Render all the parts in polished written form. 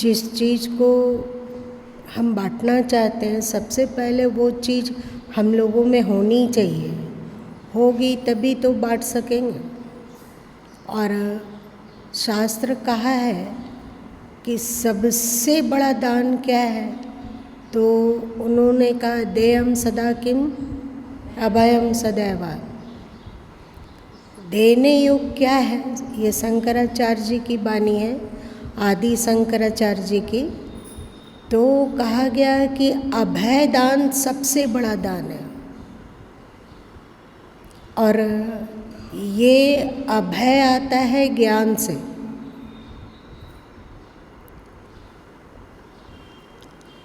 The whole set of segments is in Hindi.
जिस चीज़ को हम बांटना चाहते हैं, सबसे पहले वो चीज़ हम लोगों में होनी चाहिए, होगी तभी तो बांट सकेंगे। और शास्त्र कहा है कि सबसे बड़ा दान क्या है, तो उन्होंने कहा देयम सदा किम अभयम सदैव। देने योग क्या है, ये शंकराचार्य जी की वाणी है, आदि शंकराचार्य जी की। तो कहा गया कि अभय दान सबसे बड़ा दान है। और ये अभय आता है ज्ञान से।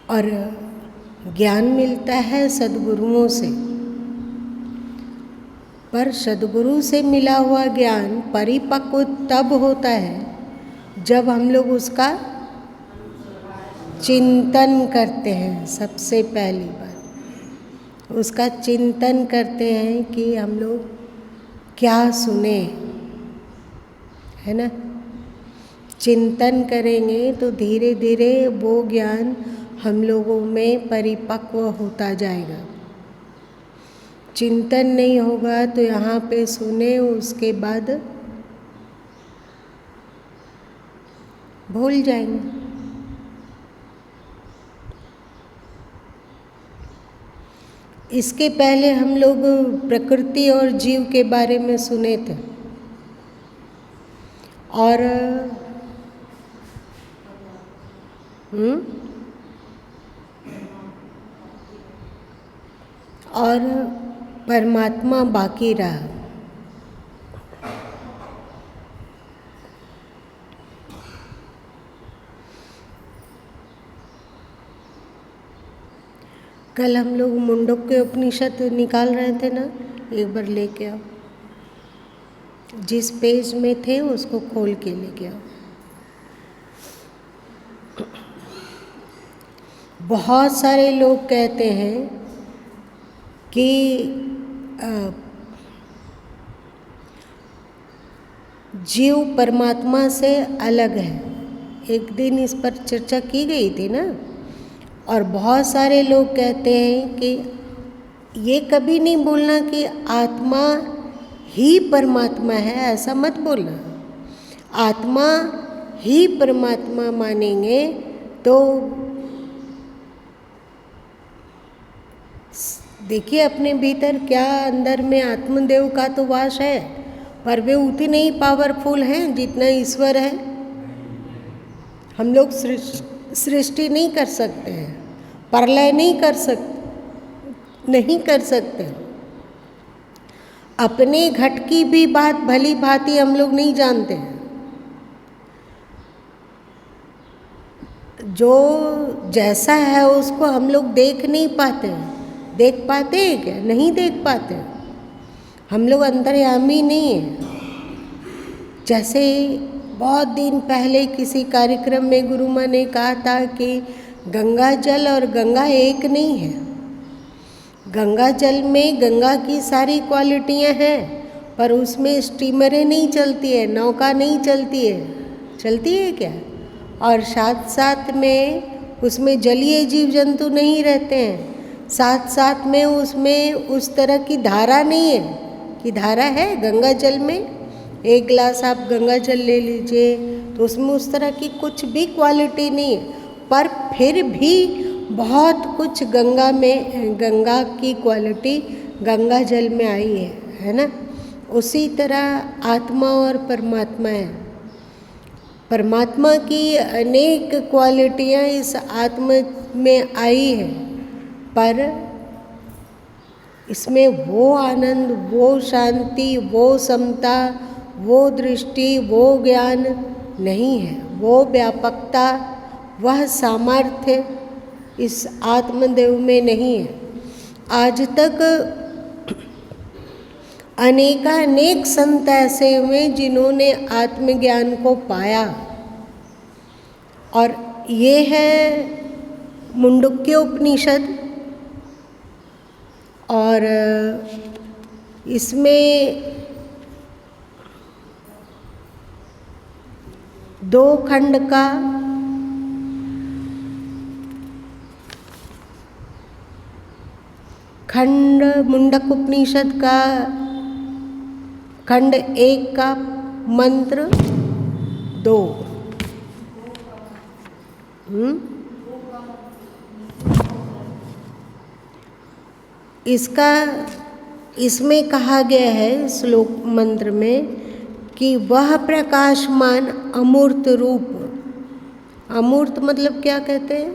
और ज्ञान मिलता है सद्गुरुओं से। पर सद्गुरु से मिला हुआ ज्ञान परिपक्व तब होता है जब हम लोग उसका चिंतन करते हैं। सबसे पहली बात उसका चिंतन करते हैं कि हम लोग क्या सुने, है ना। चिंतन करेंगे तो धीरे धीरे वो ज्ञान हम लोगों में परिपक्व होता जाएगा। चिंतन नहीं होगा तो यहाँ पे सुने, उसके बाद भूल जाएंगे। इसके पहले हम लोग प्रकृति और जीव के बारे में सुने थे, और परमात्मा बाकी रहा। कल हम लोग मुंडक्य उपनिषद निकाल रहे थे ना, एक बार लेके आओ। जिस पेज में थे उसको खोल के लेके आओ। बहुत सारे लोग कहते हैं कि जीव परमात्मा से अलग है। एक दिन इस पर चर्चा की गई थी ना। और बहुत सारे लोग कहते हैं कि ये कभी नहीं बोलना कि आत्मा ही परमात्मा है, ऐसा मत बोलना। आत्मा ही परमात्मा मानेंगे तो देखिए अपने भीतर क्या अंदर में आत्मदेव का तो वास है, पर वे उतने ही पावरफुल हैं जितना ईश्वर है। हम लोग सृष्टि नहीं कर सकते हैं, प्रलय नहीं कर सकते। अपने घट की भी बात भली भांति हम लोग नहीं जानते हैं। जो जैसा है उसको हम लोग देख नहीं पाते हैं। देख पाते हैं क्या? नहीं देख पाते। हम लोग अंतर्यामी नहीं है। जैसे बहुत दिन पहले किसी कार्यक्रम में गुरु माँ ने कहा था कि गंगा जल और गंगा एक नहीं है। गंगा जल में गंगा की सारी क्वालिटियाँ हैं, पर उसमें स्टीमरें नहीं चलती है, नौका नहीं चलती है। चलती है क्या? और साथ साथ में उसमें जलीय जीव जंतु नहीं रहते हैं। साथ साथ में उसमें उस तरह की धारा नहीं है कि धारा है गंगा जल में। एक गिलास आप गंगा जल ले लीजिए तो उसमें उस तरह की कुछ भी क्वालिटी नहीं है, पर फिर भी बहुत कुछ गंगा की क्वालिटी गंगा जल में आई है ना। उसी तरह आत्मा और परमात्मा है। परमात्मा की अनेक क्वालिटियाँ इस आत्मा में आई है, पर इसमें वो आनंद, वो शांति, वो समता, वो दृष्टि, वो ज्ञान नहीं है। वो व्यापकता, वह सामर्थ्य इस आत्मदेव में नहीं है। आज तक अनेक संत ऐसे हुए जिन्होंने आत्मज्ञान को पाया, और ये है मुंडक्य उपनिषद। और इसमें 2 खंड का खंड मुंडक उपनिषद का खंड 1 का मंत्र 2। इसमें कहा गया है श्लोक मंत्र में कि वह प्रकाशमान अमूर्त रूप, अमूर्त मतलब क्या कहते हैं?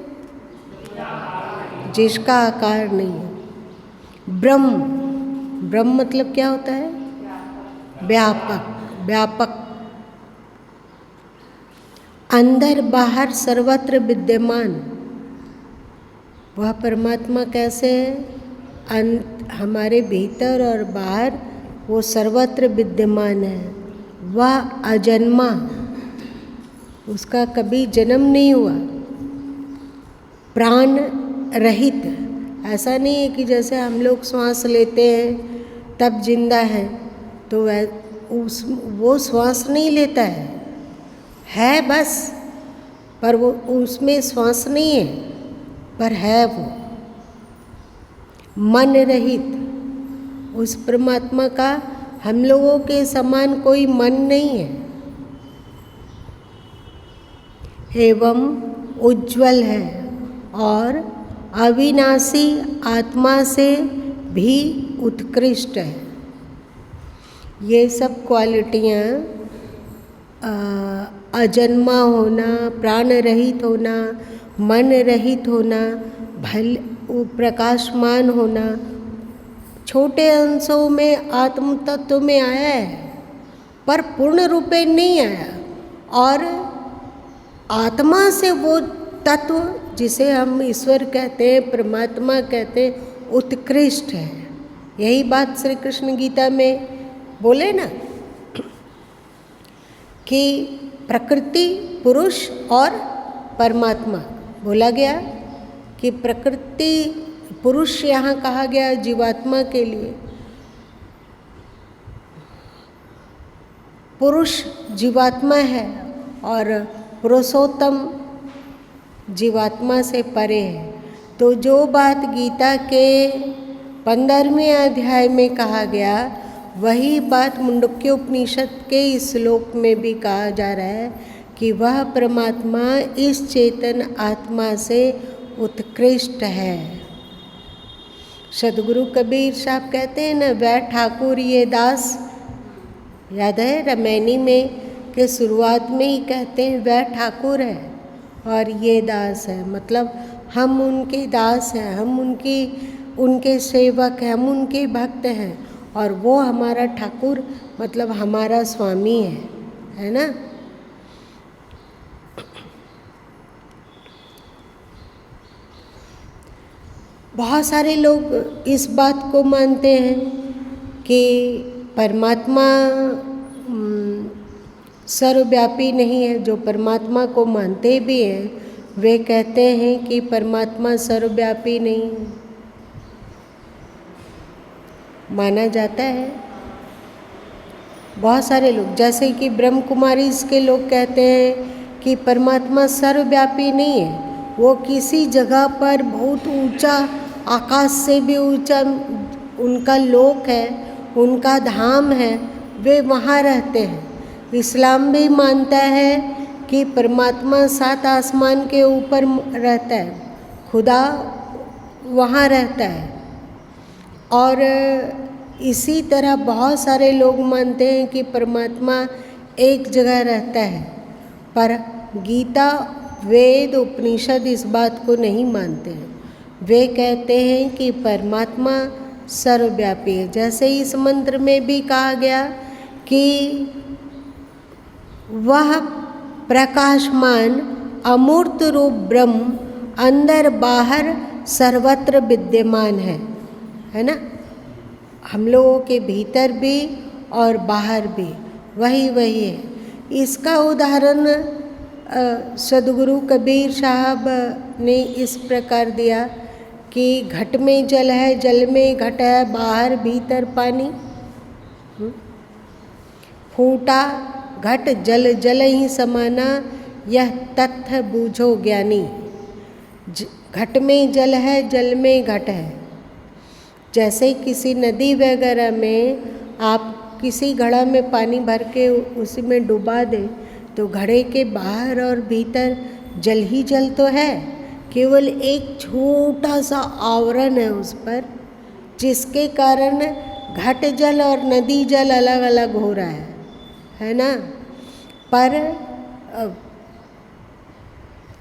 जिसका आकार नहीं है। ब्रह्म, ब्रह्म मतलब क्या होता है? व्यापक, व्यापक, अंदर बाहर सर्वत्र विद्यमान। वह परमात्मा कैसे है? हमारे भीतर और बाहर वो सर्वत्र विद्यमान है। वह अजन्मा, उसका कभी जन्म नहीं हुआ। प्राण रहित, ऐसा नहीं है कि जैसे हम लोग श्वास लेते हैं तब जिंदा है, तो वो श्वास नहीं लेता है बस, पर वो उसमें श्वास नहीं है, पर है वो मन रहित। उस परमात्मा का हम लोगों के समान कोई मन नहीं है। एवं उज्ज्वल है और अविनाशी आत्मा से भी उत्कृष्ट है। ये सब क्वालिटियाँ, अजन्मा होना, प्राण रहित होना, मन रहित होना, प्रकाशमान होना, छोटे अंशों में आत्म तत्व में आया है, पर पूर्ण रूपे नहीं आया। और आत्मा से वो तत्व जिसे हम ईश्वर कहते हैं, परमात्मा कहते हैं, उत्कृष्ट है। यही बात श्री कृष्ण गीता में बोले ना कि प्रकृति, पुरुष और परमात्मा बोला गया कि प्रकृति पुरुष यहाँ कहा गया जीवात्मा के लिए। पुरुष जीवात्मा है और पुरुषोत्तम जीवात्मा से परे है। तो जो बात गीता के 15वें अध्याय में कहा गया, वही बात मुंडक्य उपनिषद के इस श्लोक में भी कहा जा रहा है कि वह परमात्मा इस चेतन आत्मा से उत्कृष्ट है। सदगुरु कबीर साहब कहते हैं ना, वह ठाकुर ये दास, याद है रमैनी में के शुरुआत में ही कहते हैं वह ठाकुर है और ये दास है। मतलब हम उनके दास हैं, हम उनके सेवक हैं, हम उनके भक्त हैं और वो हमारा ठाकुर मतलब हमारा स्वामी है ना। बहुत सारे लोग इस बात को मानते हैं कि परमात्मा सर्वव्यापी नहीं है। जो परमात्मा को मानते भी हैं वे कहते हैं कि परमात्मा सर्वव्यापी नहीं है। माना जाता है बहुत सारे लोग, जैसे कि ब्रह्म कुमारी के लोग कहते हैं कि परमात्मा सर्वव्यापी नहीं है, वो किसी जगह पर बहुत ऊंचा, आकाश से भी ऊंचा उनका लोक है, उनका धाम है, वे वहाँ रहते हैं। इस्लाम भी मानता है कि परमात्मा 7 आसमान के ऊपर रहता है, खुदा वहाँ रहता है। और इसी तरह बहुत सारे लोग मानते हैं कि परमात्मा एक जगह रहता है, पर गीता, वेद, उपनिषद इस बात को नहीं मानते हैं। वे कहते हैं कि परमात्मा सर्वव्यापी है। जैसे इस मंत्र में भी कहा गया कि वह प्रकाशमान अमूर्त रूप ब्रह्म अंदर बाहर सर्वत्र विद्यमान है ना। हम लोगों के भीतर भी और बाहर भी वही है। इसका उदाहरण सदगुरु कबीर साहब ने इस प्रकार दिया कि घट में जल है, जल में घट है, बाहर भीतर पानी। फूटा घट जल जल ही समाना, यह तथ्य बूझो ज्ञानी। घट में जल है, जल में घट है। जैसे किसी नदी वगैरह में आप किसी घड़ा में पानी भर के उसी में डुबा दें तो घड़े के बाहर और भीतर जल ही जल तो है, केवल एक छोटा सा आवरण है उस पर, जिसके कारण घट जल और नदी जल अलग अलग हो रहा है ना। पर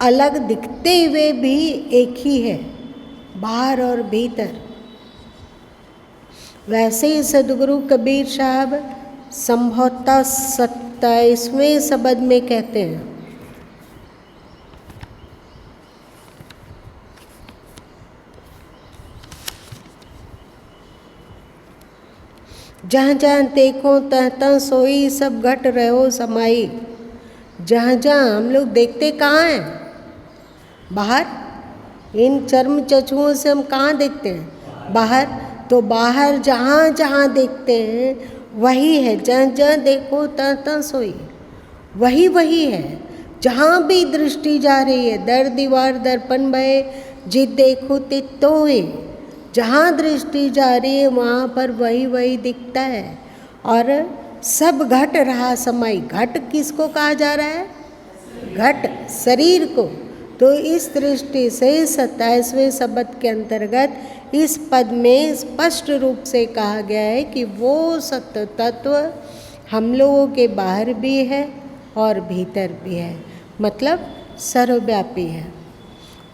अलग दिखते हुए भी एक ही है, बाहर और भीतर। वैसे ही सदगुरु कबीर साहब संभवतः 27वें शब्द में कहते हैं, जहाँ जहाँ देखो तह तह सोई, सब घट रहो समाई। जहाँ जहाँ हम लोग देखते कहाँ हैं? बाहर। इन चर्म चक्षुओं से हम कहाँ देखते हैं? बाहर। तो बाहर जहाँ जहाँ देखते हैं वही है, जहाँ जहाँ देखो तहाँ तहाँ सोई, वही वही है। जहाँ भी दृष्टि जा रही है, दर दीवार दर्पण भय, जित देखो तित तोय। जहाँ दृष्टि जा रही है वहाँ पर वही वही दिखता है। और सब घट रहा समाई। घट किसको कहा जा रहा है? घट, शरीर को। तो इस दृष्टि से 27वें शब्द के अंतर्गत इस पद में स्पष्ट रूप से कहा गया है कि वो सत्य तत्व हम लोगों के बाहर भी है और भीतर भी है, मतलब सर्वव्यापी है।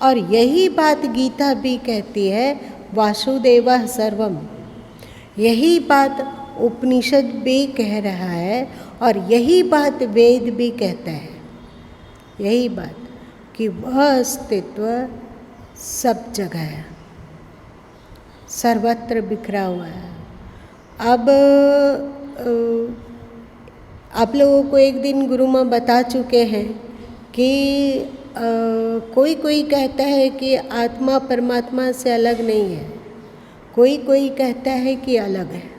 और यही बात गीता भी कहती है, वासुदेवः सर्वम। यही बात उपनिषद भी कह रहा है और यही बात वेद भी कहता है। यही बात कि वह अस्तित्व सब जगह है, सर्वत्र बिखरा हुआ है। अब आप लोगों को एक दिन गुरु माँ बता चुके हैं कि कोई कोई कहता है कि आत्मा परमात्मा से अलग नहीं है, कोई कोई कहता है कि अलग है।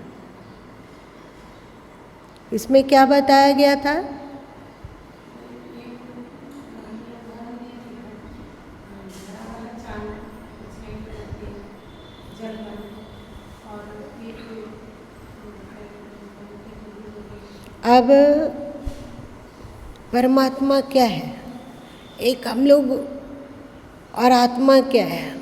इसमें क्या बताया गया था? अब परमात्मा क्या है, एक हम लोग, और आत्मा क्या है।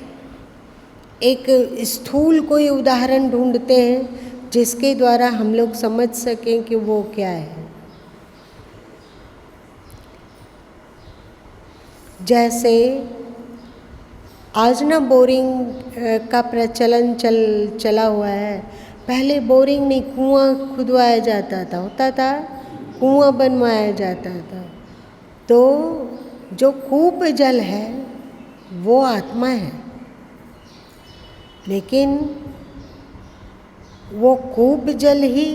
एक स्थूल कोई उदाहरण ढूंढते हैं जिसके द्वारा हम लोग समझ सकें कि वो क्या है। जैसे आज ना बोरिंग का प्रचलन चला हुआ है। पहले बोरिंग नहीं, कुआं खुदवाया जाता था, होता था, कुआं बनवाया जाता था। तो जो कूप जल है वो आत्मा है, लेकिन वो कूप जल ही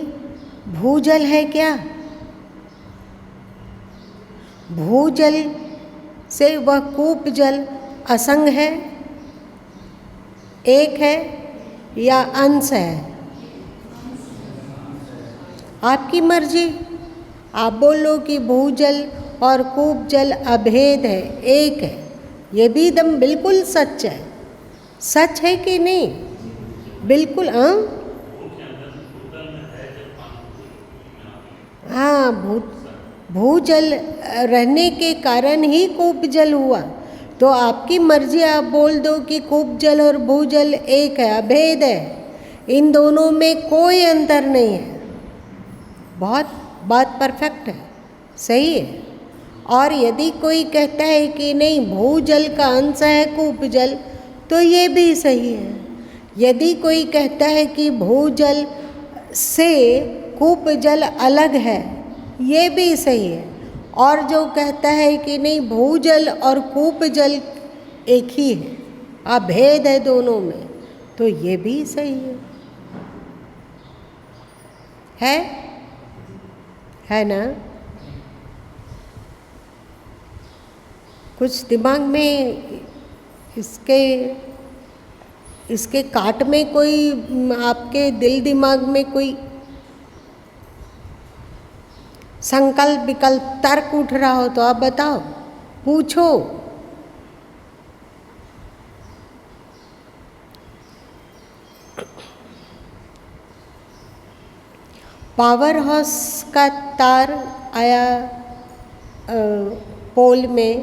भूजल है क्या? भूजल से वह कूप जल असंग है, एक है या अंश है? आपकी मर्जी। आप बोलो कि भूजल और कूप जल अभेद है, एक है, ये भी एकदम बिल्कुल सच है। सच है कि नहीं? बिल्कुल। हाँ, भूजल रहने के कारण ही कूप जल हुआ। तो आपकी मर्जी, आप बोल दो कि कूप जल और भूजल एक है, अभेद है, इन दोनों में कोई अंतर नहीं है। बहुत बात परफेक्ट है, सही है। और यदि कोई कहता है कि नहीं, भूजल का अंश है कूप जल, तो ये भी सही है। यदि कोई कहता है कि भूजल से कूप जल अलग है, ये भी सही है। और जो कहता है कि नहीं, भूजल और कूप जल एक ही है, अभेद है दोनों में, तो ये भी सही है ना? कुछ दिमाग में इसके काट में कोई, आपके दिल दिमाग में कोई संकल्प विकल्प तर्क उठ रहा हो तो आप बताओ, पूछो। पावर हाउस का तार आया पोल में,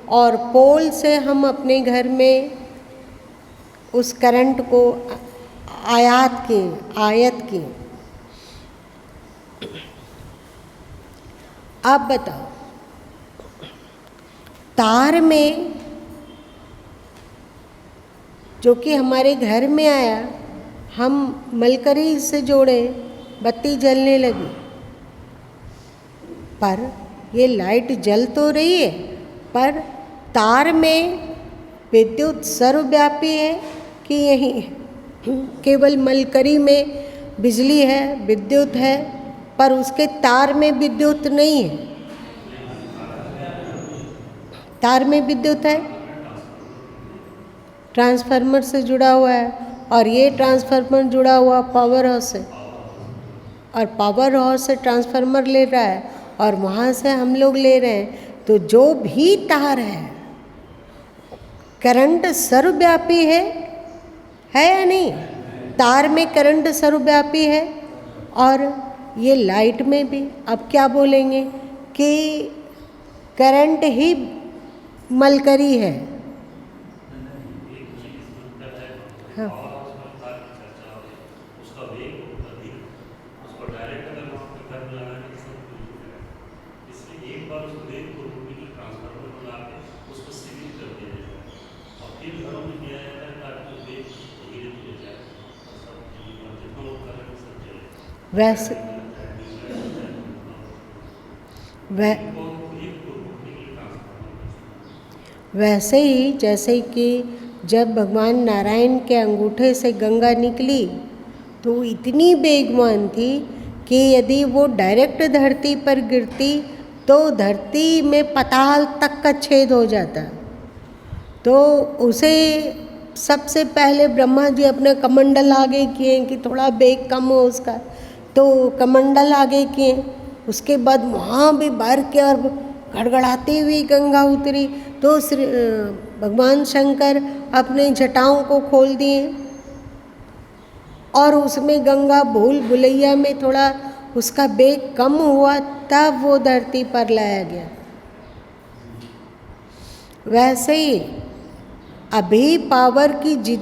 और पोल से हम अपने घर में उस करंट को आयात किए। आप बताओ, तार में जो कि हमारे घर में आया, हम मलकरी से जोड़े, बत्ती जलने लगी, पर ये लाइट जल तो रही है, पर तार में विद्युत सर्वव्यापी है कि यही केवल मलकरी में बिजली है, विद्युत है, पर उसके तार में विद्युत नहीं है। तार में विद्युत है, ट्रांसफार्मर से जुड़ा हुआ है, और ये ट्रांसफार्मर जुड़ा हुआ पावर हाउस से, और पावर हाउस से ट्रांसफार्मर ले रहा है, और वहाँ से हम लोग ले रहे हैं। तो जो भी तार है, करंट सर्वव्यापी है या नहीं? तार में करंट सर्वव्यापी है, और ये लाइट में भी। अब क्या बोलेंगे कि करंट ही मलकरी है। हाँ, वैसे वैसे ही जैसे कि जब भगवान नारायण के अंगूठे से गंगा निकली तो इतनी बेगवान थी कि यदि वो डायरेक्ट धरती पर गिरती तो धरती में पाताल तक का छेद हो जाता। तो उसे सबसे पहले ब्रह्मा जी अपने कमंडल आगे किए कि थोड़ा बेग कम हो उसका, तो कमंडल आगे किए। उसके बाद वहाँ भी भर के और गड़गड़ाती हुई गंगा उतरी, तो भगवान शंकर अपने जटाओं को खोल दिए और उसमें गंगा भूल भुलैया में थोड़ा उसका बेग कम हुआ, तब वो धरती पर लाया गया। वैसे ही अभी पावर की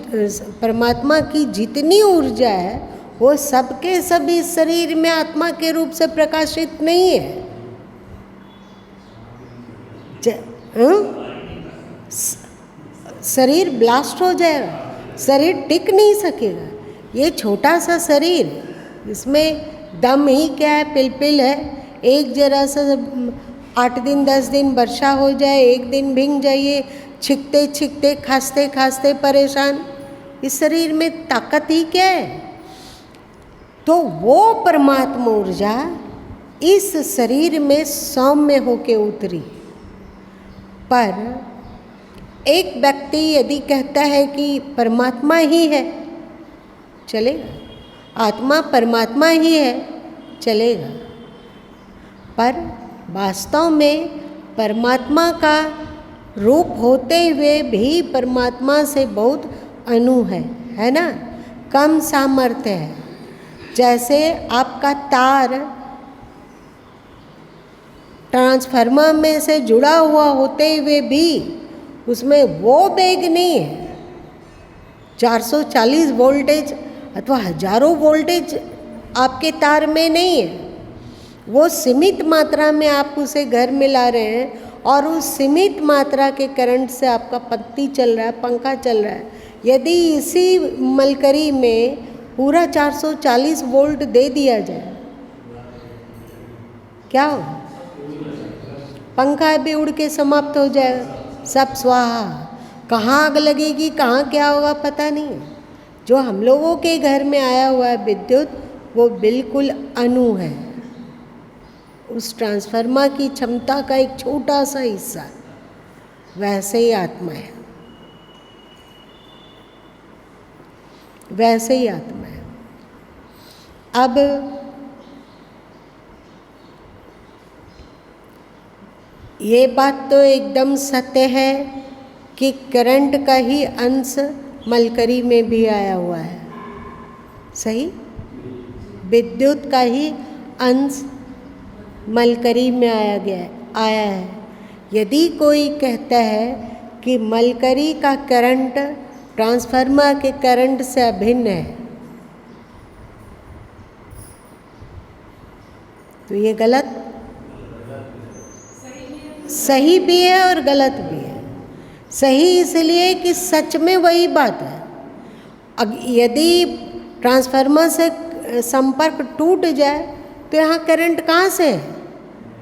परमात्मा की जितनी ऊर्जा है वो सबके सभी शरीर में आत्मा के रूप से प्रकाशित नहीं है। शरीर ब्लास्ट हो जाएगा, शरीर टिक नहीं सकेगा। ये छोटा सा शरीर, इसमें दम ही क्या है, पिलपिल है। एक जरा सा 8 दिन 10 दिन वर्षा हो जाए, एक दिन भीग जाइए, छिकते छिकते खांसते खांसते परेशान। इस शरीर में ताकत ही क्या है? तो वो परमात्मा ऊर्जा इस शरीर में सौम्य होके उतरी। पर एक व्यक्ति यदि कहता है कि परमात्मा ही है, चलेगा। आत्मा परमात्मा ही है, चलेगा। पर वास्तव में परमात्मा का रूप होते हुए भी परमात्मा से बहुत अणु है ना, कम सामर्थ्य है। जैसे आपका तार ट्रांसफार्मर में से जुड़ा हुआ होते हुए भी उसमें वो वेग नहीं है। 440 वोल्टेज अथवा हजारों वोल्टेज आपके तार में नहीं है। वो सीमित मात्रा में आप उसे घर में ला रहे हैं, और उस सीमित मात्रा के करंट से आपका पत्ती चल रहा है, पंखा चल रहा है। यदि इसी मलकरी में पूरा 440 वोल्ट दे दिया जाए, क्या हो? पंखा भी उड़ के समाप्त हो जाएगा, सब स्वाहा। कहाँ आग लगेगी, कहाँ क्या होगा पता नहीं। जो हम लोगों के घर में आया हुआ है विद्युत, वो बिल्कुल अणु है, उस ट्रांसफार्मर की क्षमता का एक छोटा सा हिस्सा। वैसे ही आत्मा है, वैसे ही आत्मा है। अब ये बात तो एकदम सत्य है कि करंट का ही अंश मलकरी में भी आया हुआ है, सही। विद्युत का ही अंश मलकरी में आया है। यदि कोई कहता है कि मलकरी का करंट ट्रांसफार्मर के करंट से अभिन्न है, तो ये गलत, सही भी है और गलत भी है। सही इसलिए कि सच में वही बात है। यदि ट्रांसफार्मर से संपर्क टूट जाए तो यहाँ करंट कहाँ से है?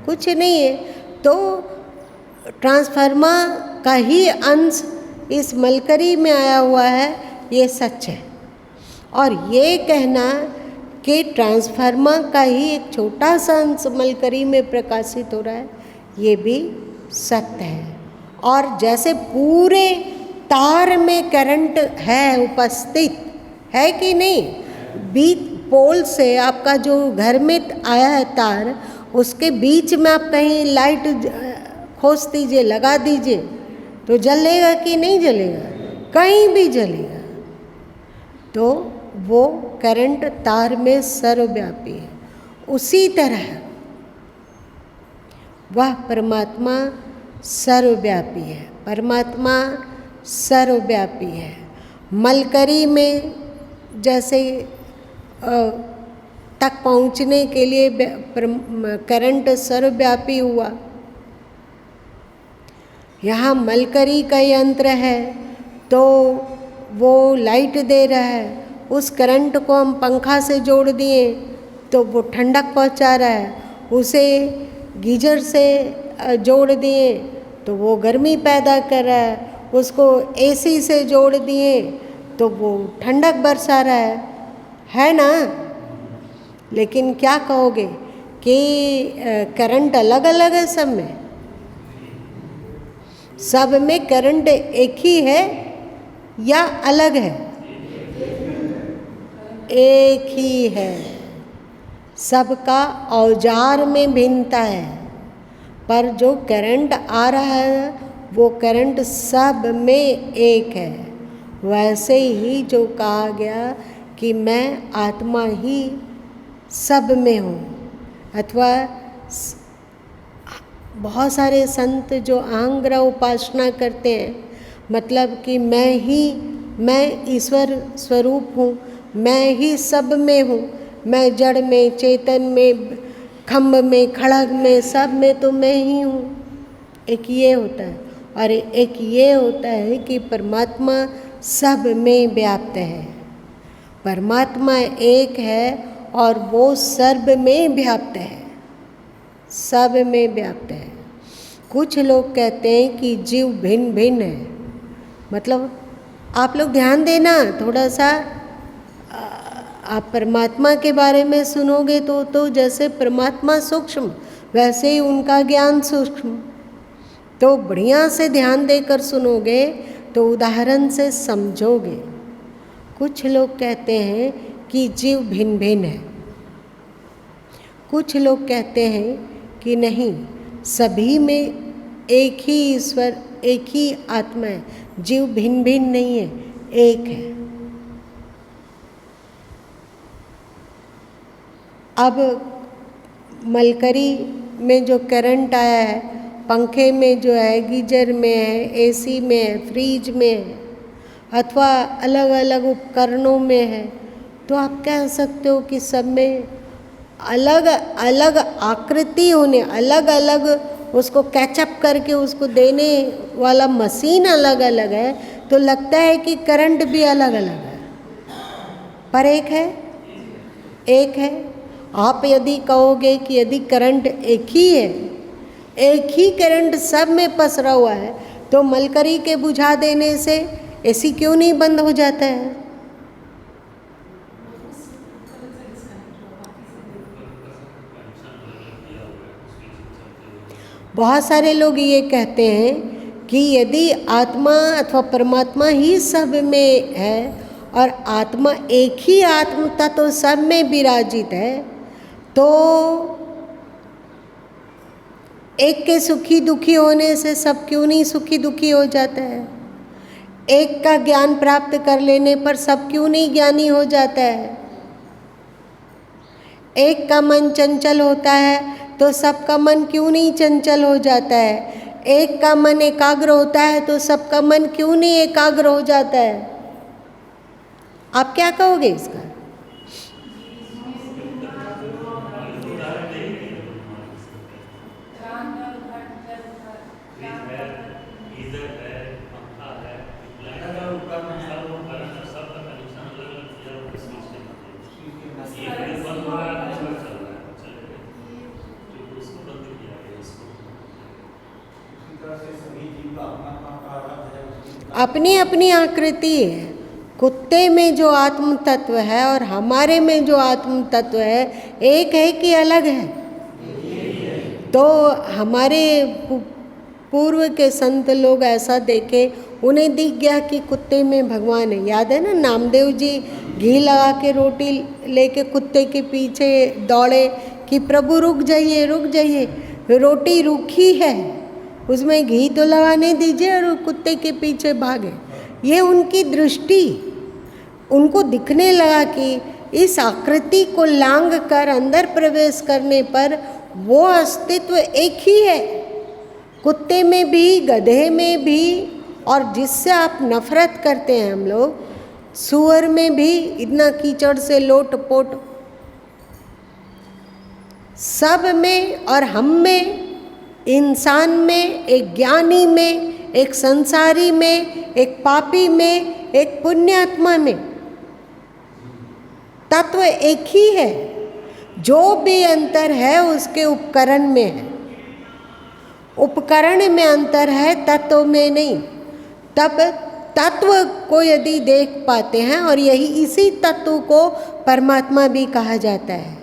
कुछ नहीं है। तो ट्रांसफार्मर का ही अंश इस मलकरी में आया हुआ है, ये सच है। और ये कहना कि ट्रांसफार्मर का ही एक छोटा सा अंश मलकरी में प्रकाशित हो रहा है, ये भी सत्य है। और जैसे पूरे तार में करंट है, उपस्थित है कि नहीं, बीच पोल से आपका जो घर में आया है तार, उसके बीच में आप कहीं लाइट खोस दीजिए, लगा दीजिए, तो जलेगा कि नहीं जलेगा? कहीं भी जलेगा। तो वो करंट तार में सर्वव्यापी है। उसी तरह वह परमात्मा सर्वव्यापी है। परमात्मा सर्वव्यापी है। मलकरी में जैसे तक पहुँचने के लिए करंट सर्वव्यापी हुआ, यहाँ मलकरी का यंत्र है तो वो लाइट दे रहा है। उस करंट को हम पंखा से जोड़ दिए तो वो ठंडक पहुँचा रहा है। उसे गीजर से जोड़ दिए तो वो गर्मी पैदा कर रहा है। उसको एसी से जोड़ दिए तो वो ठंडक बरसा रहा है ना? लेकिन क्या कहोगे कि करंट अलग अलग है सब में? सब में करंट एक ही है या अलग है? एक ही है। सबका औजार में भिन्नता है, पर जो करंट आ रहा है वो करंट सब में एक है। वैसे ही जो कहा गया कि मैं आत्मा ही सब में हूँ, अथवा बहुत सारे संत जो अहंग्रह उपासना करते हैं, मतलब कि मैं ईश्वर स्वरूप हूँ, मैं ही सब में हूँ, मैं जड़ में, चेतन में, खम्भ में, खड़ग में, सब में तो मैं ही हूँ। एक ये होता है। और एक ये होता है कि परमात्मा सब में व्याप्त है। परमात्मा एक है और वो सर्व में व्याप्त है, सब में व्याप्त है। कुछ लोग कहते हैं कि जीव भिन्न भिन्न है। मतलब आप लोग ध्यान देना थोड़ा सा, आप परमात्मा के बारे में सुनोगे तो जैसे परमात्मा सूक्ष्म, वैसे ही उनका ज्ञान सूक्ष्म। तो बढ़िया से ध्यान देकर सुनोगे तो उदाहरण से समझोगे। कुछ लोग कहते हैं कि जीव भिन्न भिन्न है। कुछ लोग कहते हैं कि नहीं, सभी में एक ही ईश्वर, एक ही आत्मा है, जीव भिन्न भिन्न नहीं है, एक है। अब मलकरी में जो करंट आया है, पंखे में जो है, गीजर में है, एसी में है, फ्रीज में है, अथवा अलग अलग उपकरणों में है, तो आप कह सकते हो कि सब में अलग अलग आकृति होने, अलग अलग उसको कैचअप करके उसको देने वाला मशीन अलग अलग है, तो लगता है कि करंट भी अलग अलग है, पर एक है, एक है। आप यदि कहोगे कि यदि करंट एक ही है, एक ही करंट सब में पसरा हुआ है, तो मलकरी के बुझा देने से एसी क्यों नहीं बंद हो जाता है? बहुत सारे लोग ये कहते हैं कि यदि आत्मा अथवा परमात्मा ही सब में है और आत्मा एक ही आत्म तत्व सब में विराजित है, तो एक के सुखी दुखी होने से सब क्यों नहीं सुखी दुखी हो जाता है? एक का ज्ञान प्राप्त कर लेने पर सब क्यों नहीं ज्ञानी हो जाता है? एक का मन चंचल होता है तो सबका मन क्यों नहीं चंचल हो जाता है? एक का मन एकाग्र होता है तो सबका मन क्यों नहीं एकाग्र हो जाता है? आप क्या कहोगे इसका? अपनी अपनी आकृति है। कुत्ते में जो आत्म तत्व है और हमारे में जो आत्म तत्व है, एक है कि अलग है? तो हमारे पूर्व के संत लोग ऐसा देखे, उन्हें दिख गया कि कुत्ते में भगवान है। याद है ना, नामदेव जी घी लगा के रोटी लेके कुत्ते के पीछे दौड़े कि प्रभु रुक जाइए, रुक जाइए, रोटी रूखी है, उसमें घी तो लगाने दीजिए, और कुत्ते के पीछे भागे। ये उनकी दृष्टि, उनको दिखने लगा कि इस आकृति को लांघ कर अंदर प्रवेश करने पर वो अस्तित्व एक ही है। कुत्ते में भी, गधे में भी, और जिससे आप नफरत करते हैं हम लोग, सूअर में भी इतना कीचड़ से लोट-पोट, सब में और हम में, इंसान में, एक ज्ञानी में, एक संसारी में, एक पापी में, एक पुण्यात्मा में, तत्व एक ही है। जो भी अंतर है उसके उपकरण में है। उपकरण में अंतर है, तत्व में नहीं। तब तत्व को यदि देख पाते हैं, और यही इसी तत्व को परमात्मा भी कहा जाता है,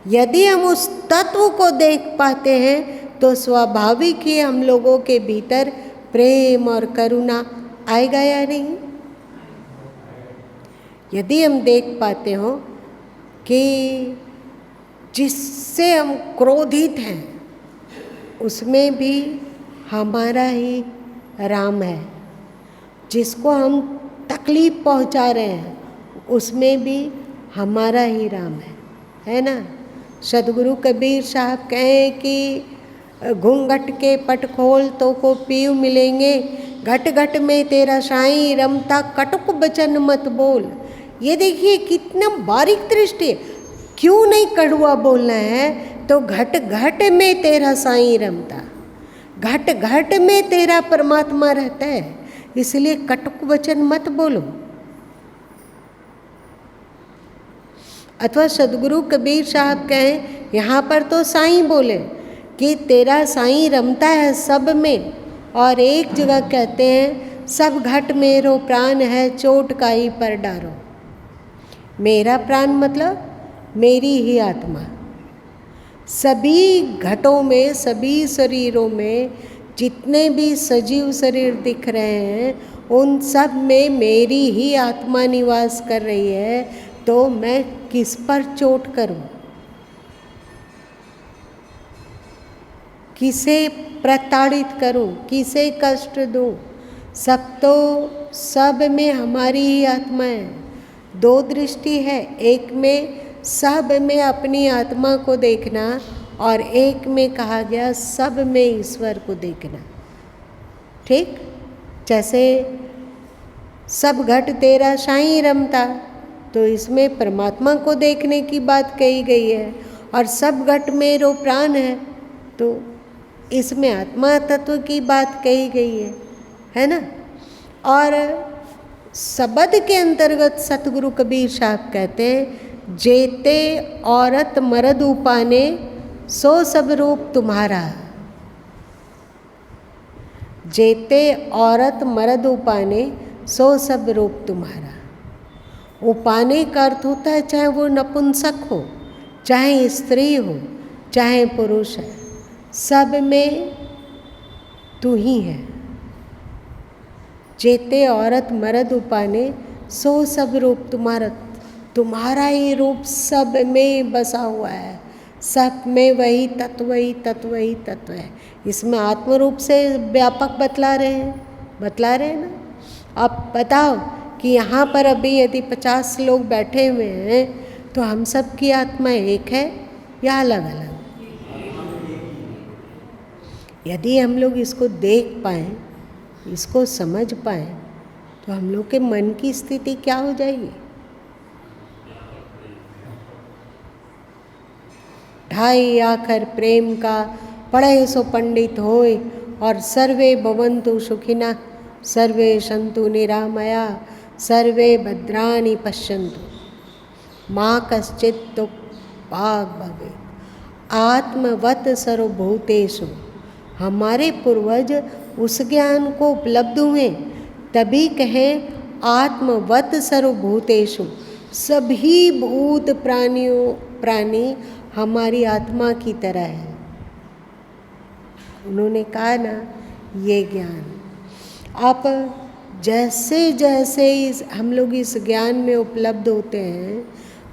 यदि हम उस तत्व को देख पाते हैं तो स्वाभाविक ही हम लोगों के भीतर प्रेम और करुणा आएगा या नहीं? यदि हम देख पाते हो कि जिससे हम क्रोधित हैं उसमें भी हमारा ही राम है, जिसको हम तकलीफ पहुंचा रहे हैं उसमें भी हमारा ही राम है ना? सदगुरु कबीर साहब कहें कि घूंघट के पट खोल तो को पीव मिलेंगे, घट घट में तेरा साईं रमता, कटुक बचन मत बोल। ये देखिए कितना बारीक दृष्टि। क्यों नहीं कड़वा बोलना है? तो घट घट में तेरा साईं रमता, घट घट में तेरा परमात्मा रहता है, इसलिए कटुक वचन मत बोलो। अथवा सदगुरु कबीर साहब कहें, यहाँ पर तो साईं बोले कि तेरा साईं रमता है सब में, और एक जगह कहते हैं सब घट मेरो प्राण है, चोट काई पर डारो। मेरा प्राण मतलब मेरी ही आत्मा। सभी घटों में, सभी शरीरों में जितने भी सजीव शरीर दिख रहे हैं, उन सब में मेरी ही आत्मा निवास कर रही है, तो मैं किस पर चोट करूं? किसे प्रताड़ित करूं? किसे कष्ट दूं? सब में हमारी ही आत्मा है। दो दृष्टि है, एक में सब में अपनी आत्मा को देखना, और एक में कहा गया सब में ईश्वर को देखना। ठीक? जैसे सब घट तेरा साईं रमता, तो इसमें परमात्मा को देखने की बात कही गई है, और सब घट मेरो प्राण है, तो इसमें आत्मा तत्व की बात कही गई है ना? और शब्द के अंतर्गत सतगुरु कबीर साहब कहते हैं, जेते औरत मर्द उपाने, सो सब रूप तुम्हारा। जेते औरत मर्द उपाने, सो सब रूप तुम्हारा। उपाने का अर्थ होता है चाहे वो नपुंसक हो, चाहे स्त्री हो, चाहे पुरुष है, सब में तू ही है। जेते औरत मर्द उपाने, सो सब रूप तुम्हारा। तुम्हारा ही रूप सब में बसा हुआ है, सब में वही तत्व ही तत्व ही तत्व है। इसमें आत्म रूप से व्यापक बतला रहे हैं ना? अब बताओ कि यहाँ पर अभी यदि 50 लोग बैठे हुए हैं, तो हम सब की आत्मा एक है या अलग अलग? यदि हम लोग इसको देख पाएँ, इसको समझ पाएँ, तो हम लोग के मन की स्थिति क्या हो जाएगी? ढाई आखर प्रेम का पढ़े सो पंडित होए, और सर्वे भवन्तु सुखिनः सर्वे सन्तु निरामया सर्वे भद्राणि पश्यन्तु माँ कश्चित् दुःखभाग् भवेत्। आत्मवत् सर्वभूतेषु, हमारे पूर्वज उस ज्ञान को उपलब्ध हुए तभी कहें आत्मवत् सर्वभूतेषु, सभी भूत प्राणी हमारी आत्मा की तरह है। उन्होंने कहा ना, ये ज्ञान आप जैसे जैसे हम लोग इस ज्ञान में उपलब्ध होते हैं,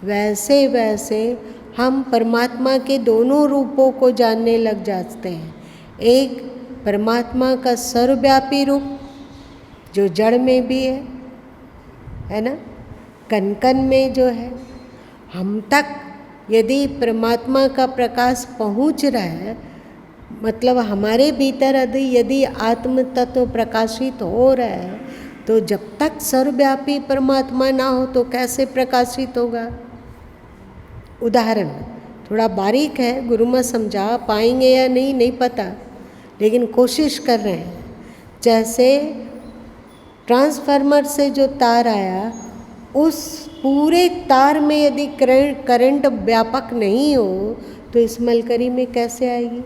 वैसे वैसे हम परमात्मा के दोनों रूपों को जानने लग जाते हैं। एक परमात्मा का सर्वव्यापी रूप जो जड़ में भी है ना, कण कण में जो है, हम तक यदि परमात्मा का प्रकाश पहुंच रहा है, मतलब हमारे भीतर यदि आत्म तत्व प्रकाशित हो रहा है, तो जब तक सर्वव्यापी परमात्मा ना हो तो कैसे प्रकाशित होगा? उदाहरण थोड़ा बारीक है, गुरु माँ समझा पाएंगे या नहीं पता, लेकिन कोशिश कर रहे हैं। जैसे ट्रांसफार्मर से जो तार आया, उस पूरे तार में यदि करंट व्यापक नहीं हो तो इस मलकरी में कैसे आएगी?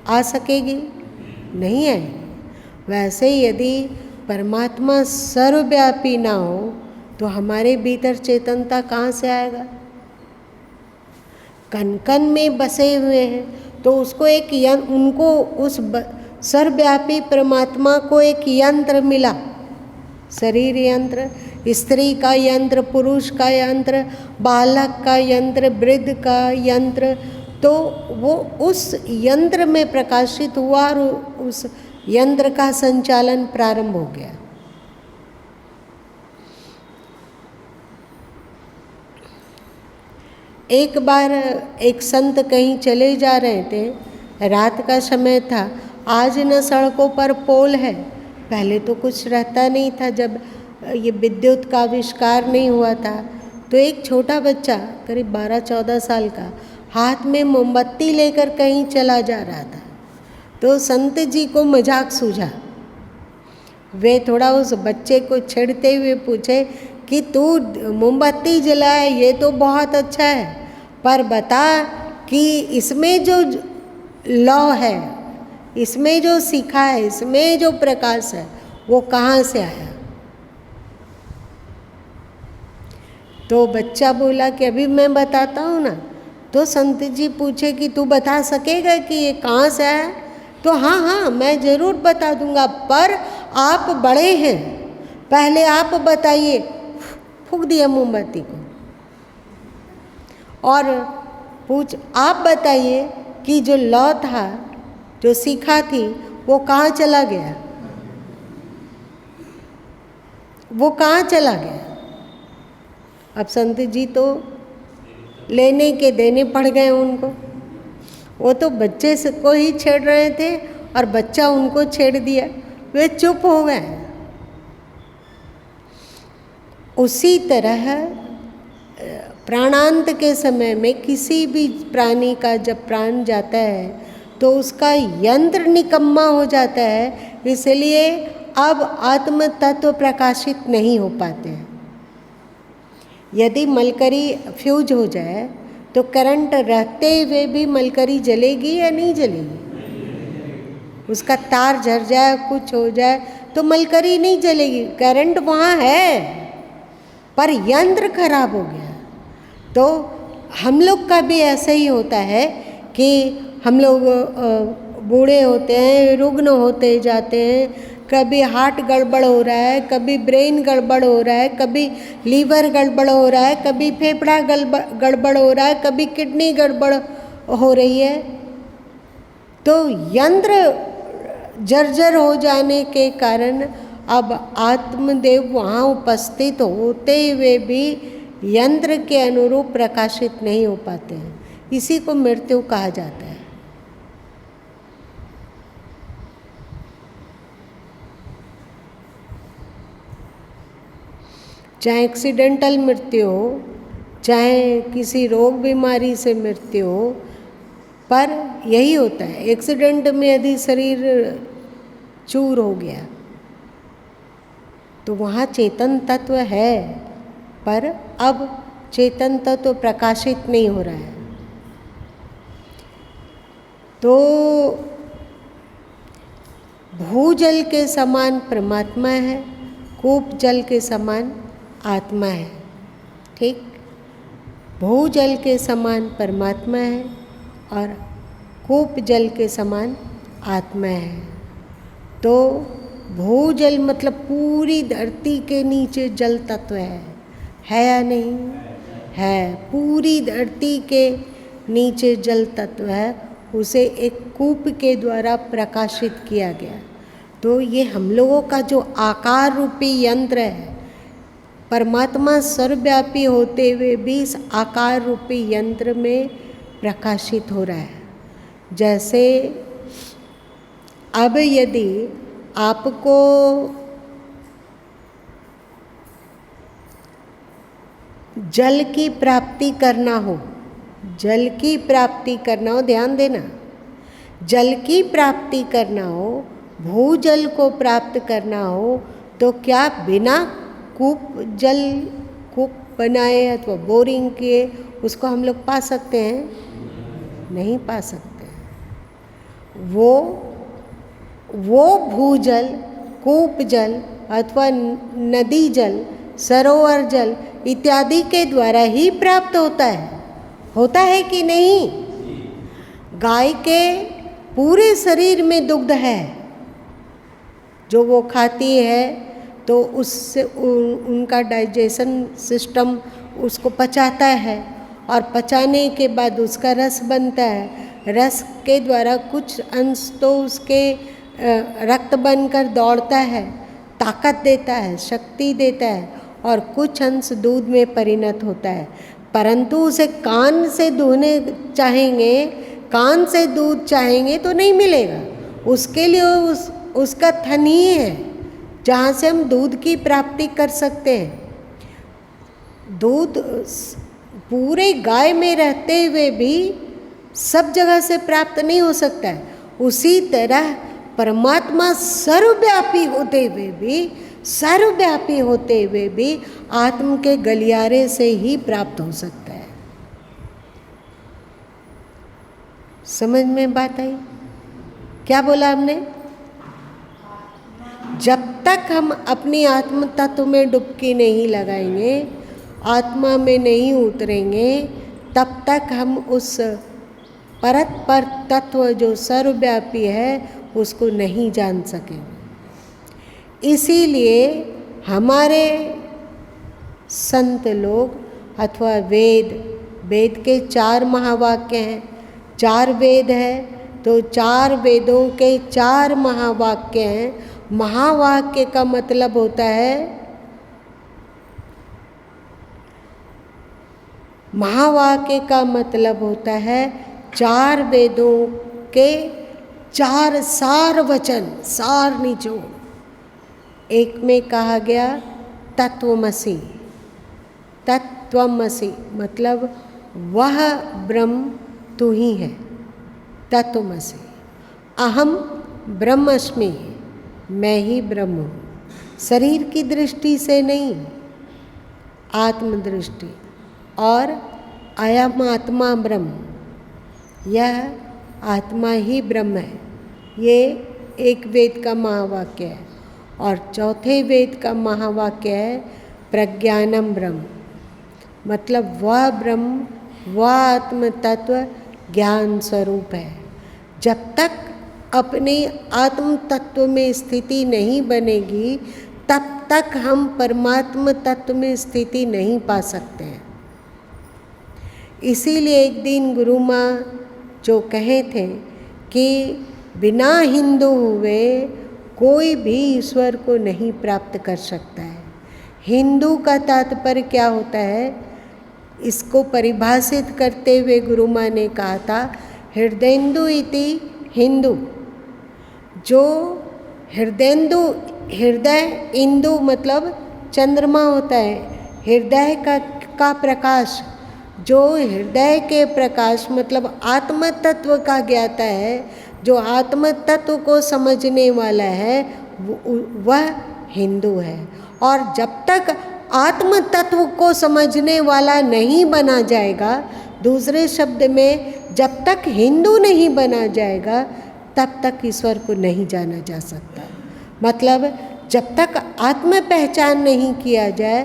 आ सकेगी? नहीं आएगी। वैसे यदि परमात्मा सर्वव्यापी ना हो तो हमारे भीतर चेतनता कहाँ से आएगा? कण कण में बसे हुए हैं, तो उसको उनको उस सर्वव्यापी परमात्मा को एक यंत्र मिला, शरीर यंत्र, स्त्री का यंत्र, पुरुष का यंत्र, बालक का यंत्र, वृद्ध का यंत्र, तो वो उस यंत्र में प्रकाशित हुआ और उस यंत्र का संचालन प्रारंभ हो गया। एक बार एक संत कहीं चले जा रहे थे, रात का समय था। आज न सड़कों पर पोल है, पहले तो कुछ रहता नहीं था, जब ये विद्युत का आविष्कार नहीं हुआ था। तो एक छोटा बच्चा करीब 12-14 साल का हाथ में मोमबत्ती लेकर कहीं चला जा रहा था। तो संत जी को मजाक सूझा। वे थोड़ा उस बच्चे को छेड़ते हुए पूछे कि तू मोमबत्ती जलाए, ये तो बहुत अच्छा है, पर बता कि इसमें जो लौ है, इसमें जो सीखा है, इसमें जो प्रकाश है, वो कहाँ से आया? तो बच्चा बोला कि अभी मैं बताता हूँ ना। तो संत जी पूछे कि तू बता सकेगा कि ये कहाँ से आया? तो हाँ, मैं ज़रूर बता दूंगा, पर आप बड़े हैं, पहले आप बताइए। फूंक दिया मोमबत्ती को और आप बताइए कि जो लौ था, जो सीखा थी, वो कहाँ चला गया? वो कहाँ चला गया? अब संत जी तो लेने के देने पड़ गए उनको। वो तो बच्चे को ही छेड़ रहे थे और बच्चा उनको छेड़ दिया, वे चुप हो गए। उसी तरह प्राणांत के समय में किसी भी प्राणी का जब प्राण जाता है तो उसका यंत्र निकम्मा हो जाता है, इसलिए अब आत्म तत्व प्रकाशित नहीं हो पाते हैं। यदि मलकरी फ्यूज हो जाए तो करंट रहते हुए भी मलकरी जलेगी या नहीं जलेगी? उसका तार झड़ जाए, कुछ हो जाए तो मलकरी नहीं जलेगी, करंट वहाँ है, पर यंत्र खराब हो गया। तो हम लोग का भी ऐसा ही होता है कि हम लोग बूढ़े होते हैं, रुग्ण होते जाते हैं, कभी हार्ट गड़बड़ हो रहा है, कभी ब्रेन गड़बड़ हो रहा है, कभी लीवर गड़बड़ हो रहा है, कभी फेफड़ा गड़बड़ हो रहा है, कभी किडनी गड़बड़ हो रही है। तो यंत्र जर्जर हो जाने के कारण अब आत्मदेव वहाँ उपस्थित होते हुए भी यंत्र के अनुरूप प्रकाशित नहीं हो पाते हैं। इसी को मृत्यु कहा जाता है। चाहे एक्सीडेंटल मृत्यु हो, चाहे किसी रोग बीमारी से मृत्यु हो, पर यही होता है। एक्सीडेंट में यदि शरीर चूर हो गया तो वहाँ चेतन तत्व है, पर अब चेतन तत्व प्रकाशित नहीं हो रहा है। तो भूजल के समान परमात्मा है, कूप जल के समान आत्मा है। ठीक, भूजल के समान परमात्मा है और कूप जल के समान आत्मा है। तो भूजल मतलब पूरी धरती के नीचे जल तत्व है या नहीं? है। पूरी धरती के नीचे जल तत्व है, उसे एक कूप के द्वारा प्रकाशित किया गया। तो ये हम लोगों का जो आकार रूपी यंत्र है, परमात्मा सर्वव्यापी होते हुए भी इस आकार रूपी यंत्र में प्रकाशित हो रहा है। जैसे अब यदि आपको जल की प्राप्ति करना हो, जल की प्राप्ति करना हो, ध्यान देना, जल की प्राप्ति करना हो, भूजल को प्राप्त करना हो, तो क्या बिना कूप बनाए अथवा बोरिंग किए उसको हम लोग पा सकते हैं? नहीं पा सकते। वो भूजल, कूप जल अथवा नदी जल, सरोवर जल इत्यादि के द्वारा ही प्राप्त होता है कि नहीं? गाय के पूरे शरीर में दुग्ध है, जो वो खाती है तो उससे उनका डाइजेशन सिस्टम उसको पचाता है और पचाने के बाद उसका रस बनता है। रस के द्वारा कुछ अंश तो उसके रक्त बनकर दौड़ता है, ताकत देता है, शक्ति देता है, और कुछ अंश दूध में परिणत होता है। परंतु उसे कान से दूहने चाहेंगे, कान से दूध चाहेंगे तो नहीं मिलेगा। उसके लिए उसका थन ही है जहाँ से हम दूध की प्राप्ति कर सकते हैं। दूध पूरे गाय में रहते हुए भी सब जगह से प्राप्त नहीं हो सकता है। उसी तरह परमात्मा सर्वव्यापी होते हुए भी आत्म के गलियारे से ही प्राप्त हो सकता है। समझ में बात आई? क्या बोला हमने? जब तक हम अपनी आत्म तत्व में डुबकी नहीं लगाएंगे, आत्मा में नहीं उतरेंगे, तब तक हम उस परत पर तत्व जो सर्वव्यापी है उसको नहीं जान सकेंगे। इसीलिए हमारे संत लोग अथवा वेद के 4 महावाक्य हैं, 4 वेद है, तो 4 वेदों के 4 महावाक्य हैं। महावाक्य का मतलब होता है, महावाक्य का मतलब होता है 4 वेदों के 4 सार वचन, सार निचोड़। एक में कहा गया तत्वमसि, तत्वमसि मतलब वह ब्रह्म तू ही है, तत्वमसि। अहम ब्रह्मस्मि, मैं ही ब्रह्म हूँ। शरीर की दृष्टि से नहीं, आत्मदृष्टि। और अयम आत्मा ब्रह्म, यह आत्मा ही ब्रह्म है। ये एक वेद का महावाक्य है। और चौथे वेद का महावाक्य है प्रज्ञानम ब्रह्म, मतलब वह ब्रह्म, वह आत्म तत्व ज्ञान स्वरूप है। जब तक अपने आत्म तत्व में स्थिति नहीं बनेगी, तब तक हम परमात्म तत्व में स्थिति नहीं पा सकते हैं। इसीलिए एक दिन गुरु माँ जो कहे थे कि बिना हिंदू हुए कोई भी ईश्वर को नहीं प्राप्त कर सकता है। हिंदू का तात्पर्य क्या होता है, इसको परिभाषित करते हुए गुरु माँ ने कहा था, हृदयेन्दु इति हिंदू। जो हृदयेन्दु, हृदय इंदु मतलब चंद्रमा होता है, हृदय का प्रकाश, जो हृदय के प्रकाश मतलब आत्म तत्व का ज्ञाता है, जो आत्म तत्व को समझने वाला है, वह हिंदू है। और जब तक आत्म तत्व को समझने वाला नहीं बना जाएगा, दूसरे शब्द में जब तक हिंदू नहीं बना जाएगा, तब तक ईश्वर को नहीं जाना जा सकता। मतलब जब तक आत्म पहचान नहीं किया जाए,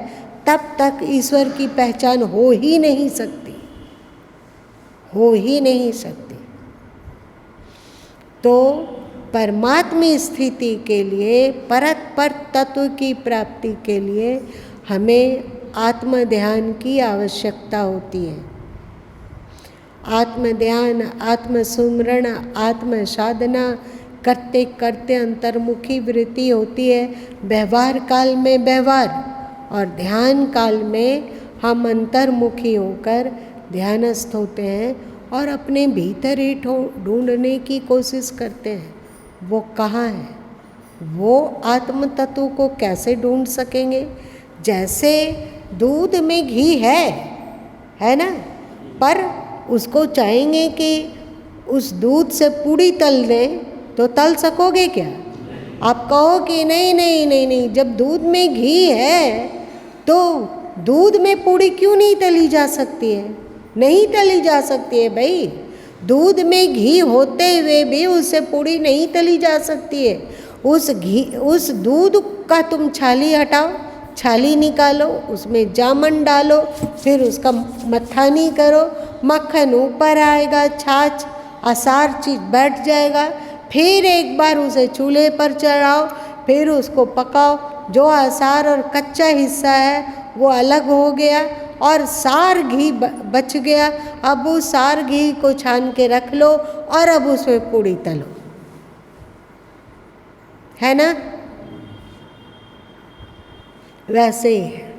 तब तक ईश्वर की पहचान हो ही नहीं सकती, हो ही नहीं सकती। तो परमात्म स्थिति के लिए, पर तत्व की प्राप्ति के लिए हमें आत्म ध्यान की आवश्यकता होती है। आत्म ध्यान, आत्म सुमरण, आत्म साधना करते करते अंतर्मुखी वृत्ति होती है। व्यवहार काल में व्यवहार और ध्यान काल में हम अंतर्मुखी होकर ध्यानस्थ होते हैं और अपने भीतर ही ढूंढने की कोशिश करते हैं। वो कहाँ है? वो आत्म तत्व को कैसे ढूंढ सकेंगे? जैसे दूध में घी है ना, पर उसको चाहेंगे कि उस दूध से पूड़ी तल दें, तो तल सकोगे क्या? आप कहो कि नहीं नहीं नहीं नहीं, जब दूध में घी है तो दूध में पूड़ी क्यों नहीं तली जा सकती है? नहीं तली जा सकती है भाई। दूध में घी होते हुए भी उससे पूड़ी नहीं तली जा सकती है। उस दूध का तुम छाली हटाओ, छाली निकालो, उसमें जामन डालो, फिर उसका मत्थानी करो, मक्खन ऊपर आएगा, छाछ असार चीज बैठ जाएगा, फिर एक बार उसे चूल्हे पर चढ़ाओ, फिर उसको पकाओ। जो असार और कच्चा हिस्सा है वो अलग हो गया और सार घी बच गया। अब उस सार घी को छान के रख लो और अब उसमें पूड़ी तलो, है ना? वैसे ही है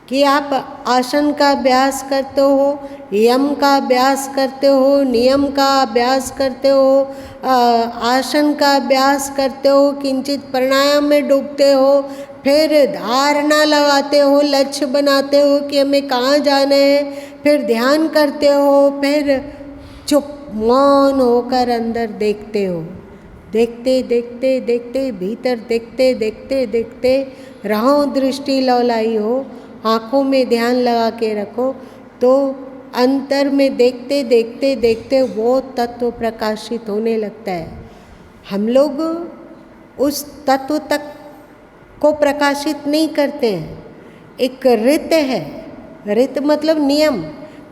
कि आप आसन का अभ्यास करते हो, यम का अभ्यास करते हो, नियम का अभ्यास करते हो, आसन का अभ्यास करते हो, किंचित प्राणायाम में डूबते हो, फिर धारणा लगाते हो, लक्ष्य बनाते हो कि हमें कहाँ जाना है, फिर ध्यान करते हो, फिर चुप मौन होकर अंदर देखते हो। देखते देखते देखते भीतर देखते देखते देखते रहो, दृष्टि लौलाई हो, आँखों में ध्यान लगा के रखो, तो अंतर में देखते देखते देखते वो तत्व प्रकाशित होने लगता है। हम लोग उस तत्व तक को प्रकाशित नहीं करते हैं। एक रित है, रित मतलब नियम,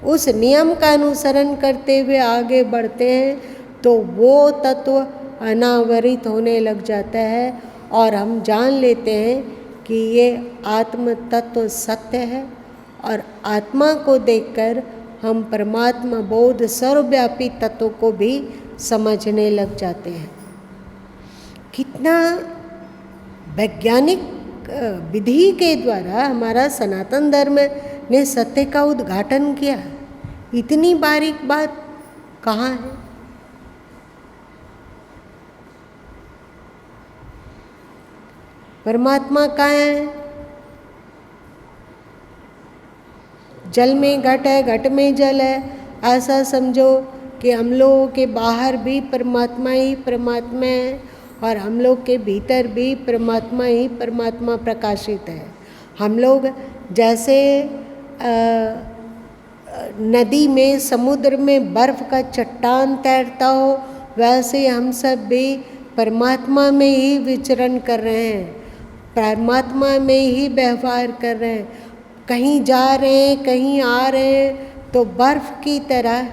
उस नियम का अनुसरण करते हुए आगे बढ़ते हैं तो वो तत्व अनावरित होने लग जाता है और हम जान लेते हैं कि ये आत्म तत्व सत्य है। और आत्मा को देखकर हम परमात्मा बोध सर्वव्यापी तत्व को भी समझने लग जाते हैं। कितना वैज्ञानिक विधि के द्वारा हमारा सनातन धर्म ने सत्य का उद्घाटन किया। इतनी बारीक बात कहाँ है? परमात्मा कहाँ है? जल में घट है, घट में जल है। ऐसा समझो कि हम लोगों के बाहर भी परमात्मा ही परमात्मा है और हम लोग के भीतर भी परमात्मा ही परमात्मा प्रकाशित है। हम लोग जैसे नदी में, समुद्र में बर्फ का चट्टान तैरता हो, वैसे हम सब भी परमात्मा में ही विचरण कर रहे हैं, परमात्मा में ही व्यवहार कर रहे हैं। कहीं जा रहे हैं, कहीं आ रहे हैं, तो बर्फ की तरह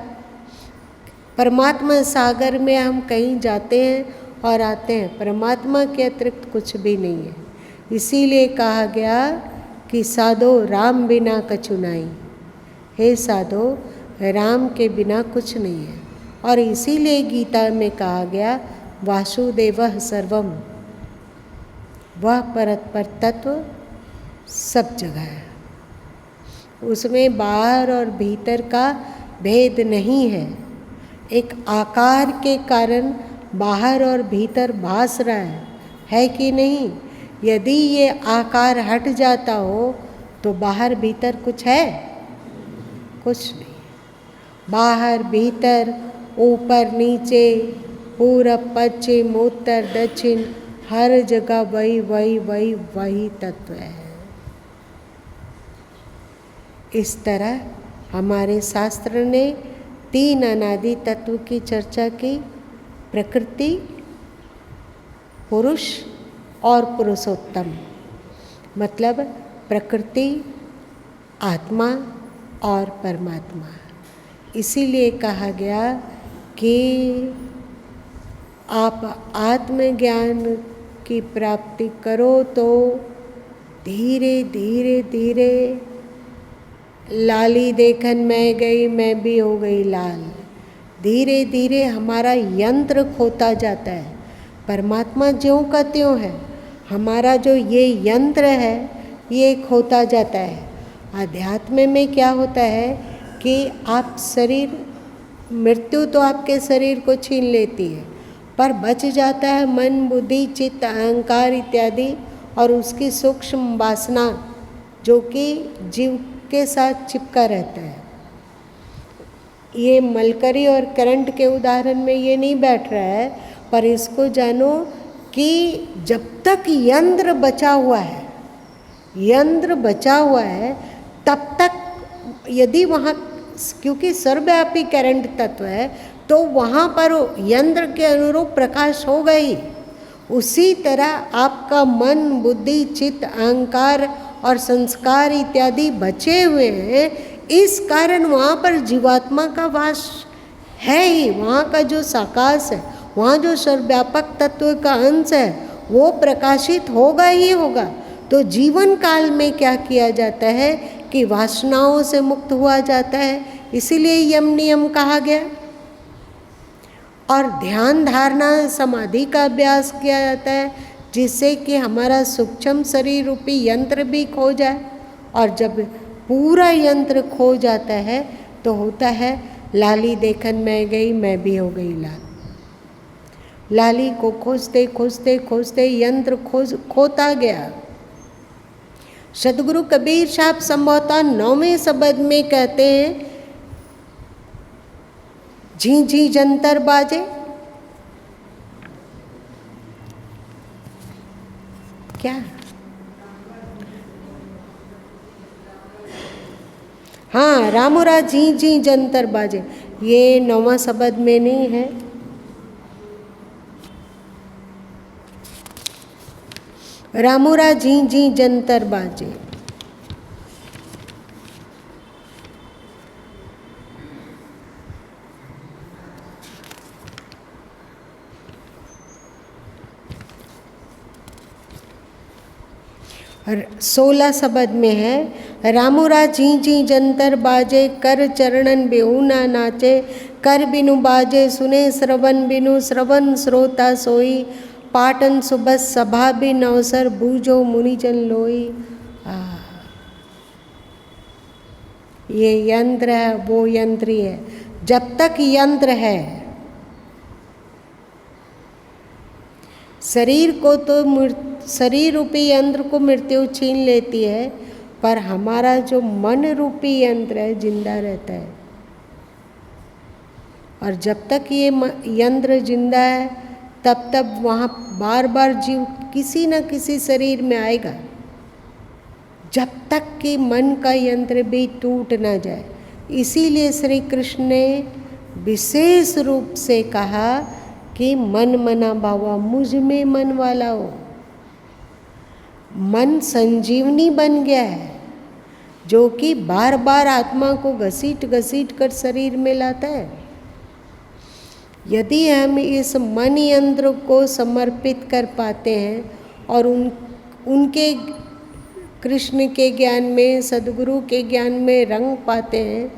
परमात्मा सागर में हम कहीं जाते हैं और आते हैं। परमात्मा के अतिरिक्त कुछ भी नहीं है। इसीलिए कहा गया कि साधो राम बिना कछु नाहीं। हे साधो, राम के बिना कुछ नहीं है। और इसीलिए गीता में कहा गया वासुदेवः सर्वम, वह परतपर तत्व सब जगह है। उसमें बाहर और भीतर का भेद नहीं है। एक आकार के कारण बाहर और भीतर भास रहा है कि नहीं? यदि ये आकार हट जाता हो तो बाहर भीतर कुछ है? कुछ नहीं। बाहर भीतर, ऊपर नीचे, पूरब पश्चिम उत्तर दक्षिण, हर जगह वही वही वही वही तत्व है। इस तरह हमारे शास्त्र ने 3 अनादि तत्व की चर्चा की, प्रकृति, पुरुष और पुरुषोत्तम। मतलब प्रकृति, आत्मा और परमात्मा। इसीलिए कहा गया कि आप आत्मज्ञान की प्राप्ति करो तो धीरे धीरे धीरे, लाली देखन मैं गई मैं भी हो गई लाल, धीरे धीरे हमारा यंत्र खोता जाता है। परमात्मा ज्यों का त्यों है, हमारा जो ये यंत्र है ये खोता जाता है। अध्यात्म में क्या होता है कि आप शरीर, मृत्यु तो आपके शरीर को छीन लेती है, पर बच जाता है मन बुद्धि चित्त अहंकार इत्यादि और उसकी सूक्ष्म वासना जो कि जीव के साथ चिपका रहता है। ये मलकरी और करंट के उदाहरण में ये नहीं बैठ रहा है, पर इसको जानो कि जब तक यंत्र बचा हुआ है, यंत्र बचा हुआ है, तब तक यदि वहाँ, क्योंकि सर्वव्यापी करंट तत्व है तो वहाँ पर यंत्र के अनुरूप प्रकाश होगा ही। उसी तरह आपका मन बुद्धि चित्त अहंकार और संस्कार इत्यादि बचे हुए हैं, इस कारण वहाँ पर जीवात्मा का वास है ही। वहाँ का जो साकाश है, वहाँ जो सर्वव्यापक तत्व का अंश है वो प्रकाशित होगा ही होगा। तो जीवन काल में क्या किया जाता है कि वासनाओं से मुक्त हुआ जाता है, इसीलिए यम नियम कहा गया। और ध्यान धारणा समाधि का अभ्यास किया जाता है, जिससे कि हमारा सूक्ष्म शरीर रूपी यंत्र भी खो जाए। और जब पूरा यंत्र खो जाता है तो होता है लाली देखन मैं गई मैं भी हो गई लाल। लाली को खोजते खोजते खोजते यंत्र खोता गया। सदगुरु कबीर साहब संभवतः 9वें शब्द में कहते हैं, झी झी जंतर बाजे। क्या? हाँ, रामोरा झी झी जंतर बाजे, ये 9वां शब्द में नहीं है। रामोरा झी झी जंतर बाजे। और 16 शब्द में है, रामुरा झी झी जंतर बाजे, कर चरणन बेहुना नाचे, कर बिनु बाजे सुने श्रवण बिनु, श्रवण श्रोता सोई, पाटन सुबस सभा बिन अवसर, बूझो मुनिजन लोई। ये यंत्र है, वो यंत्र ही है। जब तक यंत्र है, शरीर को तो शरीर रूपी यंत्र को मृत्यु छीन लेती है, पर हमारा जो मन रूपी यंत्र है जिंदा रहता है। और जब तक ये यंत्र जिंदा है तब तब वहाँ बार बार जीव किसी न किसी शरीर में आएगा, जब तक कि मन का यंत्र भी टूट न जाए। इसीलिए श्री कृष्ण ने विशेष रूप से कहा कि मन मना भावा, मुझ में मन वाला हो। मन संजीवनी बन गया है, जो कि बार बार आत्मा को घसीट घसीट कर शरीर में लाता है। यदि हम इस मन यंत्र को समर्पित कर पाते हैं और उनके कृष्ण के ज्ञान में, सद्गुरु के ज्ञान में रंग पाते हैं,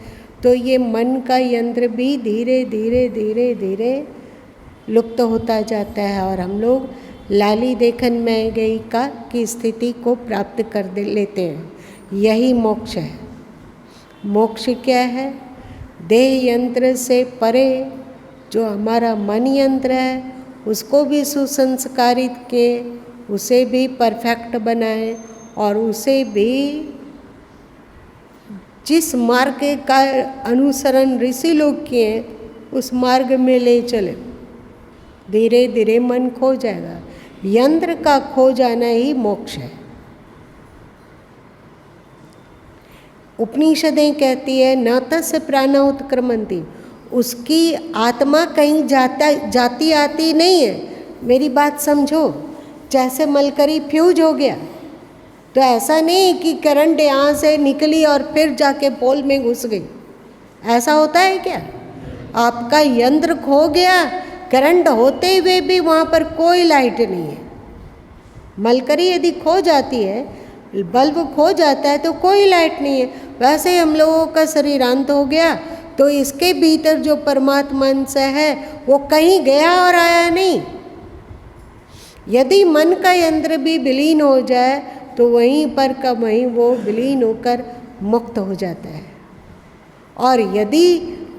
तो ये मन का यंत्र भी धीरे धीरे धीरे धीरे लुप्त होता जाता है और हम लोग लाली देखन में गई का की स्थिति को प्राप्त कर लेते हैं। यही मोक्ष है। मोक्ष क्या है? देह यंत्र से परे जो हमारा मन यंत्र है उसको भी सुसंस्कारित किए, उसे भी परफेक्ट बनाए और उसे भी जिस मार्ग का अनुसरण ऋषि लोग किए उस मार्ग में ले चले। धीरे धीरे मन खो जाएगा। यंत्र का खो जाना ही मोक्ष है। उपनिषदें कहती है न तस्य प्राणा उत्क्रमन्ति, उसकी आत्मा कहीं जाती आती नहीं है। मेरी बात समझो, जैसे मलकरी फ्यूज हो गया तो ऐसा नहीं कि करंट यहाँ से निकली और फिर जाके पोल में घुस गई। ऐसा होता है क्या? आपका यंत्र खो गया, करंट होते हुए भी वहाँ पर कोई लाइट नहीं है। मलकरी यदि खो जाती है, बल्ब खो जाता है तो कोई लाइट नहीं है। वैसे ही हम लोगों का शरीरांत हो गया तो इसके भीतर जो परमात्मा अंश है वो कहीं गया और आया नहीं। यदि मन का यंत्र भी विलीन हो जाए तो वहीं पर का वहीं वो विलीन होकर मुक्त हो जाता है। और यदि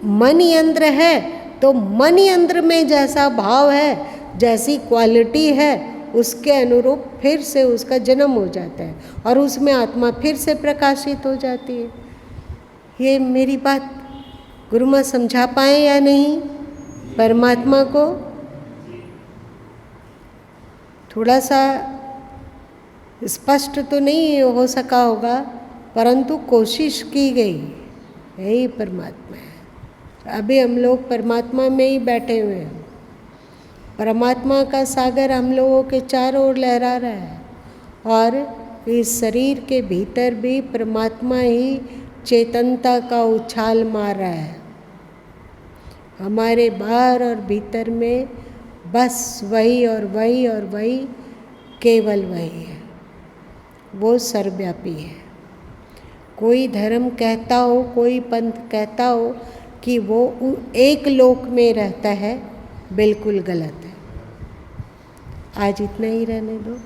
मन यंत्र है तो मन यंत्र में जैसा भाव है, जैसी क्वालिटी है, उसके अनुरूप फिर से उसका जन्म हो जाता है और उसमें आत्मा फिर से प्रकाशित हो जाती है। ये मेरी बात गुरु माँ समझा पाए या नहीं? परमात्मा को थोड़ा सा स्पष्ट तो नहीं हो सका होगा, परंतु कोशिश की गई। यही परमात्मा है। अभी हम लोग परमात्मा में ही बैठे हुए हैं। परमात्मा का सागर हम लोगों के चारों ओर लहरा रहा है और इस शरीर के भीतर भी परमात्मा ही चेतनता का उछाल मार रहा है। हमारे बाहर और भीतर में बस वही और वही और वही, केवल वही है। वो सर्वव्यापी है। कोई धर्म कहता हो, कोई पंथ कहता हो कि वो एक लोक में रहता है, बिल्कुल गलत है। आज इतना ही रहने दो।